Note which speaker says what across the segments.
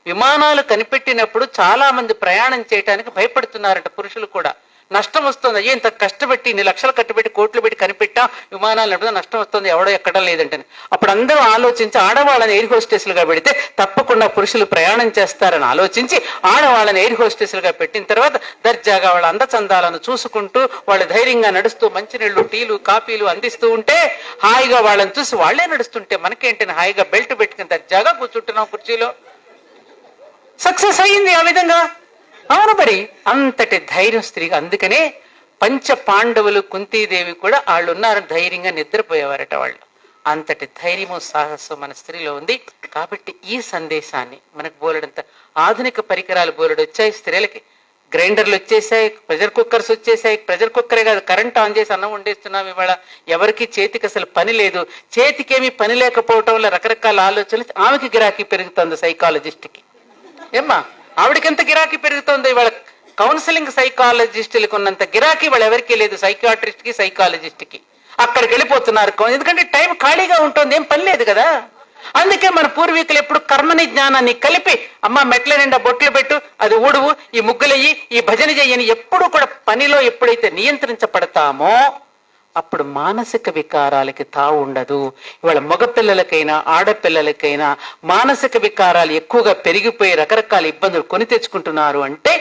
Speaker 1: విమానాలు కనిపెట్టినప్పుడు చాలా మంది ప్రయాణం చేయడానికి భయపడుతున్నారట, పురుషులు కూడా. నష్టం వస్తుంది, అయ్యే ఇంత కష్టపెట్టి ఇన్ని లక్షలు కట్టుబెట్టి కోట్లు పెట్టి కనిపెట్టా, విమానాలు నడుపుతా నష్టం వస్తుంది, ఎవడో ఎక్కడం లేదంటే. అప్పుడు అందరూ ఆలోచించి ఆడవాళ్ళని ఎయిర్ హోస్టెస్లుగా పెడితే తప్పకుండా పురుషులు ప్రయాణం చేస్తారని ఆలోచించి ఆడవాళ్ళని ఎయిర్ హోస్టెస్లుగా పెట్టిన తర్వాత దర్జాగా వాళ్ళ అందచందాలను చూసుకుంటూ వాళ్ళు ధైర్యంగా నడుస్తూ మంచినీళ్లు, టీలు, కాఫీలు అందిస్తూ ఉంటే హాయిగా వాళ్ళని చూసి వాళ్లే నడుస్తుంటే మనకేంటిని హాయిగా బెల్ట్ పెట్టుకుని దర్జాగా కూర్చుంటున్నాం కుర్చీలో. సక్సెస్ అయ్యింది ఆ విధంగా. అవును, మరి అంతటి ధైర్యం స్త్రీగా. అందుకనే పంచ పాండవులు, కుంతీదేవి కూడా వాళ్ళు ఉన్నారు, ధైర్యంగా నిద్రపోయేవారట వాళ్ళు. అంతటి ధైర్యము, సాహసం మన స్త్రీలో ఉంది. కాబట్టి ఈ సందేశాన్ని మనకు బోలెడంత ఆధునిక పరికరాలు బోలెడు వచ్చాయి. స్త్రీలకి గ్రైండర్లు వచ్చేసాయి, ప్రెషర్ కుక్కర్స్ వచ్చేసాయి. ప్రెషర్ కుక్కరే కాదు, కరెంట్ ఆన్ చేసి అన్నం వండేస్తున్నాం ఇవాళ. ఎవరికి చేతికి అసలు పని లేదు. చేతికేమీ పని లేకపోవటం వల్ల రకరకాల ఆలోచనలు. ఆమెకి గిరాకీ పెరుగుతుంది సైకాలజిస్ట్కి. ఏమ్మా, ఆవిడకి ఎంత గిరాకీ పెరుగుతుందో ఇవాళ. కౌన్సిలింగ్ సైకాలజిస్టులకు ఉన్నంత గిరాకీ వాళ్ళు ఎవరికీ లేదు, సైకాట్రిస్ట్ కి, సైకాలజిస్ట్ కి. అక్కడికి వెళ్ళిపోతున్నారు, ఎందుకంటే టైం ఖాళీగా ఉంటుంది, ఏం పని లేదు కదా. అందుకే మన పూర్వీకులు ఎప్పుడు కర్మని జ్ఞానాన్ని కలిపి, అమ్మ మెట్ల నిండా బొట్లు పెట్టు, అది ఊడువు, ఈ ముగ్గులయ్యి, ఈ భజన చెయ్యని ఎప్పుడు కూడా పనిలో ఎప్పుడైతే నియంత్రించబడతామో అప్పుడు మానసిక వికారాలకి తావు ఉండదు. ఇవాళ మగపిల్లలకైనా ఆడపిల్లలకైనా మానసిక వికారాలు ఎక్కువగా పెరిగిపోయి రకరకాల ఇబ్బందులు కొని తెచ్చుకుంటున్నారు అంటే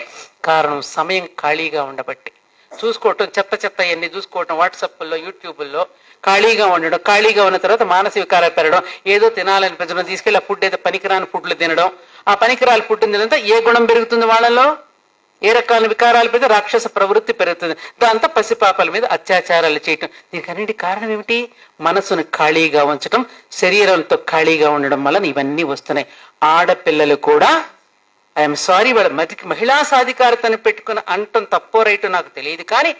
Speaker 1: కారణం సమయం ఖాళీగా ఉండబట్టి. చూసుకోవటం, చెత్త ఎన్ని చూసుకోవటం, వాట్సాప్లో, యూట్యూబ్లో ఖాళీగా ఉండడం. ఖాళీగా ఉన్న తర్వాత మానసిక వికారాలు పెరగడం, ఏదో తినాలనిపించడం, తీసుకెళ్ళి ఆ ఫుడ్ ఏదో పనికిరాని ఫుడ్లు తినడం. ఆ పనికిరాని ఫుడ్ తినంతా ఏ గుణం పెరుగుతుంది వాళ్ళలో? ఏ రకాల వికారాలు పెడితే రాక్షస ప్రవృత్తి పెరుగుతుంది. దాంతో పసిపాపల మీద అత్యాచారాలు చేయటం. దీనికి అన్నిటి కారణం ఏమిటి? మనసును ఖాళీగా ఉంచటం, శరీరంతో ఖాళీగా ఉండడం వల్ల ఇవన్నీ వస్తున్నాయి. ఆడపిల్లలు కూడా, ఐఎమ్ సారీ, వాళ్ళ మహిళా సాధికారతను పెట్టుకుని అంటం తప్పో రైటో నాకు తెలియదు, కానీ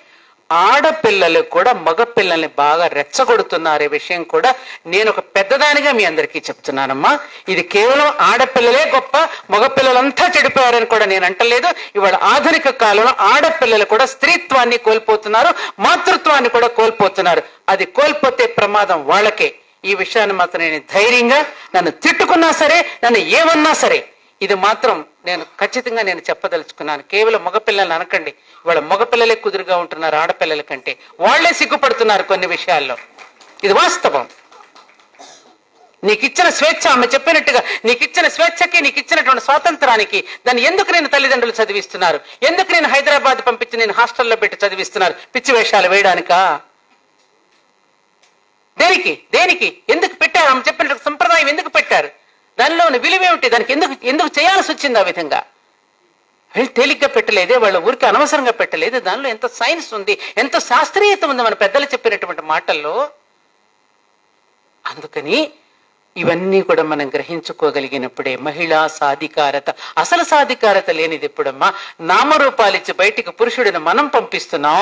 Speaker 1: ఆడపిల్లలు కూడా మగపిల్లల్ని బాగా రెచ్చగొడుతున్నారు. విషయం కూడా నేను ఒక పెద్దదానిగా మీ అందరికీ చెప్తున్నానమ్మా. ఇది కేవలం ఆడపిల్లలే గొప్ప, మగపిల్లలంతా చెడిపోయారని కూడా నేను అంటలేదు. ఇవాళ ఆధునిక కాలంలో ఆడపిల్లలు కూడా స్త్రీత్వాన్ని కోల్పోతున్నారు, మాతృత్వాన్ని కూడా కోల్పోతున్నారు. అది కోల్పోతే ప్రమాదం వాళ్ళకే. ఈ విషయాన్ని మాత్రం నేను ధైర్యంగా, నన్ను తిట్టుకున్నా సరే, నన్ను ఏమన్నా సరే, ఇది మాత్రం నేను ఖచ్చితంగా నేను చెప్పదలుచుకున్నాను. కేవలం మగపిల్లల్ని అనకండి. ఇవాళ మగపిల్లలే కుదురుగా ఉంటున్నారు ఆడపిల్లల కంటే. వాళ్లే సిగ్గుపడుతున్నారు కొన్ని విషయాల్లో. ఇది వాస్తవం. నీకిచ్చిన స్వేచ్ఛ, ఆమె చెప్పినట్టుగా నీకిచ్చిన స్వేచ్ఛకి, నీకిచ్చినటువంటి స్వాతంత్రానికి దాన్ని ఎందుకు నేను తల్లిదండ్రులు చదివిస్తున్నారు? ఎందుకు నేను హైదరాబాద్ పంపించి నేను హాస్టల్లో పెట్టి చదివిస్తున్నారు? పిచ్చి వేషాలు వేయడానికా? దేనికి ఎందుకు పెట్టారు? ఆమె చెప్పినట్టు సంప్రదాయం ఎందుకు పెట్టారు? దానిలో ఉన్న విలువేమిటి? దానికి ఎందుకు చేయాల్సి వచ్చింది ఆ విధంగా? తేలిగ్గా పెట్టలేదే, వాళ్ళ ఊరికి అనవసరంగా పెట్టలేదు. దానిలో ఎంత సైన్స్ ఉంది, ఎంత శాస్త్రీయత ఉంది మన పెద్దలు చెప్పినటువంటి మాటల్లో. అందుకని ఇవన్నీ కూడా మనం గ్రహించుకోగలిగినప్పుడే మహిళా సాధికారత. అసలు సాధికారత లేనిది ఎప్పుడమ్మా? నామరూపాలిచ్చి బయటికి పురుషుడిని మనం పంపిస్తున్నాం.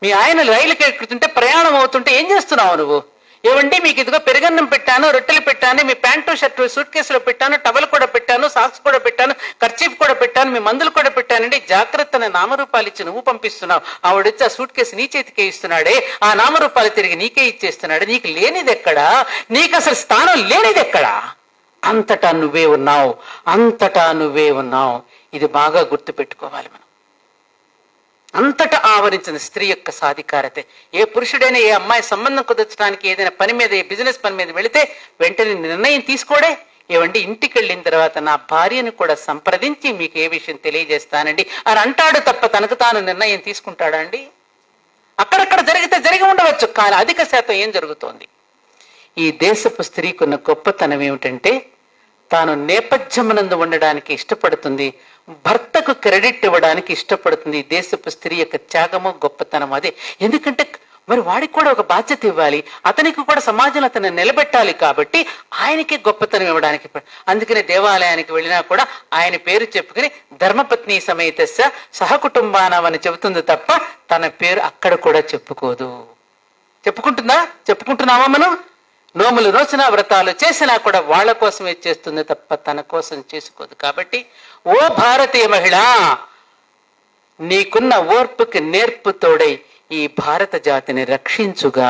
Speaker 1: మీ ఆయన రైలుకి ఎక్కుతుంటే, ప్రయాణం అవుతుంటే ఏం చేస్తున్నావు నువ్వు? ఏమండి మీకు ఇదిగో పెరుగన్నం పెట్టాను, రొట్టెలు పెట్టాను, మీ ప్యాంటు షర్టు సూట్ కేసులో పెట్టాను, టవల్ కూడా పెట్టాను, సాక్స్ కూడా పెట్టాను, కర్చీఫ్ కూడా పెట్టాను, మీ మందులు కూడా పెట్టానండి. జాగ్రత్తని నామరూపాలు ఇచ్చి నువ్వు పంపిస్తున్నావు. ఆవిడొచ్చి ఆ సూట్ కేసు నీ చేతికే ఇస్తున్నాడే, ఆ నామరూపాలు తిరిగి నీకే ఇచ్చేస్తున్నాడు. నీకు లేనిది ఎక్కడా? నీకు అసలు స్థానం లేనిది ఎక్కడా? అంతటా నువ్వే ఉన్నావు, అంతటా నువ్వే ఉన్నావు. ఇది బాగా గుర్తు పెట్టుకోవాలి మనం. అంతటా ఆవరించిన స్త్రీ యొక్క సాధికారతే. ఏ పురుషుడైనా, ఏ అమ్మాయి సంబంధం కుదర్చడానికి ఏదైనా పని మీద, ఏ బిజినెస్ పని మీద వెళితే వెంటనే నిర్ణయం తీసుకోడే. ఏమండి ఇంటికి వెళ్ళిన తర్వాత నా భార్యను కూడా సంప్రదించి మీకు ఏ విషయం తెలియజేస్తానండి అని అంటాడు తప్ప తనకు తాను నిర్ణయం తీసుకుంటాడా అండి? అక్కడక్కడ జరిగితే జరిగి ఉండవచ్చు, కానీ అధిక శాతం ఏం జరుగుతోంది? ఈ దేశపు స్త్రీకున్న గొప్పతనం ఏమిటంటే తాను నేపథ్యమునందు ఉండడానికి ఇష్టపడుతుంది, భర్తకు క్రెడిట్ ఇవ్వడానికి ఇష్టపడుతుంది. దేశపు స్త్రీ యొక్క త్యాగము, గొప్పతనం అదే. ఎందుకంటే మరి వాడికి కూడా ఒక బాధ్యత ఇవ్వాలి, అతనికి కూడా సమాజంలో అతను నిలబెట్టాలి. కాబట్టి ఆయనకి గొప్పతనం ఇవ్వడానికి. అందుకని దేవాలయానికి వెళ్ళినా కూడా ఆయన పేరు చెప్పుకుని ధర్మపత్ని సమేతస్య సహకుటుంబానం అని చెబుతుంది తప్ప తన పేరు అక్కడ కూడా చెప్పుకోదు. చెప్పుకుంటున్నావా మనం? నోములు నోచిన, వ్రతాలు చేసినా కూడా వాళ్ళ కోసమే చేస్తుంది తప్ప తన కోసం చేసుకోదు. కాబట్టి ఓ భారతీయ మహిళ, నీకున్న ఓర్పుకి నేర్పు తోడై ఈ భారత జాతిని రక్షించుగా.